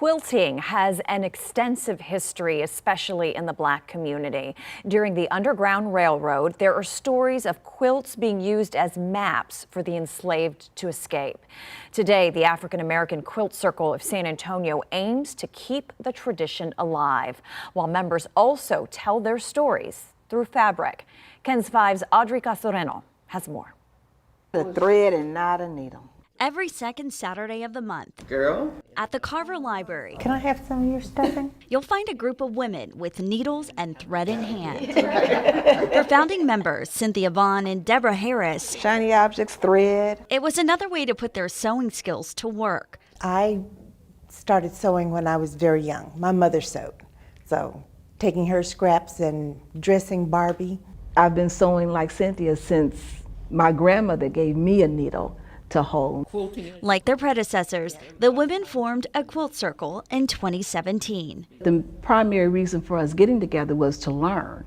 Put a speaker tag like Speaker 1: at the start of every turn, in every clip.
Speaker 1: Quilting has an extensive history, especially in the Black community. During the Underground Railroad, there are stories of quilts being used as maps for the enslaved to escape. Today, the African American Quilt Circle of San Antonio aims to keep the tradition alive, while members also tell their stories through fabric. KENS 5's Audrey Casoreno has more.
Speaker 2: A thread and not a needle.
Speaker 3: Every second Saturday of the month,
Speaker 4: Girl,
Speaker 3: at the Carver Library,
Speaker 2: Can I have some of your stuffing?
Speaker 3: you'll find a group of women with needles and thread in hand. For founding members Cynthia Vaughn and Deborah Harris,
Speaker 2: Shiny objects, thread.
Speaker 3: it was another way to put their sewing skills to work.
Speaker 5: I started sewing when I was very young. My mother sewed. So taking her scraps and dressing Barbie.
Speaker 6: I've been sewing like Cynthia since my grandmother gave me a needle to hold.
Speaker 3: Like their predecessors, the women formed a quilt circle in 2017.
Speaker 6: The primary reason for us getting together was to learn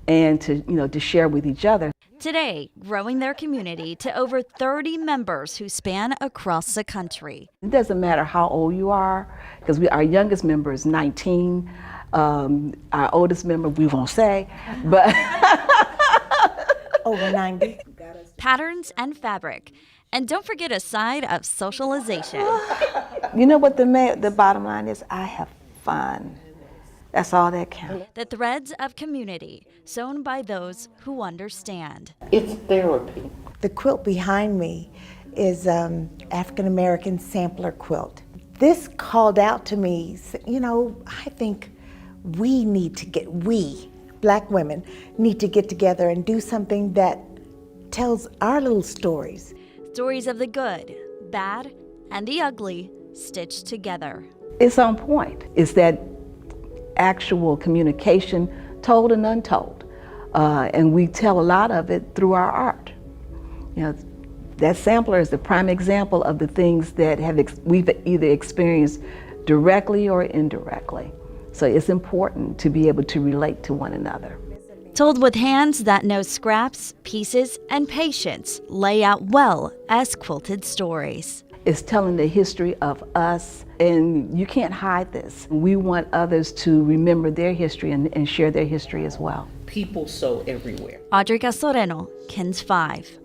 Speaker 6: and to share with each other.
Speaker 3: Today, growing their community to over 30 members who span across the country.
Speaker 6: It doesn't matter how old you are, because our youngest member is 19. Our oldest member, we won't say, but
Speaker 5: Over 90.
Speaker 3: Patterns and fabric. And don't forget a side of socialization.
Speaker 2: You know what the bottom line is? I have fun. That's all that counts.
Speaker 3: The threads of community sewn by those who understand.
Speaker 4: it's therapy.
Speaker 5: The quilt behind me is African American sampler quilt. This called out to me, I think we, Black women, need to get together and do something that tells our little stories.
Speaker 3: Stories of the good, bad, and the ugly stitched together.
Speaker 6: it's on point. It's that actual communication, told and untold. And we tell a lot of it through our art. That sampler is the prime example of the things that we've either experienced directly or indirectly. So it's important to be able to relate to one another.
Speaker 3: Told with hands that know scraps, pieces, and patience lay out well as quilted stories.
Speaker 6: It's telling the history of us, and you can't hide this. We want others to remember their history and share their history as well.
Speaker 4: People sew everywhere.
Speaker 3: Audrey Casoreno, KENS 5.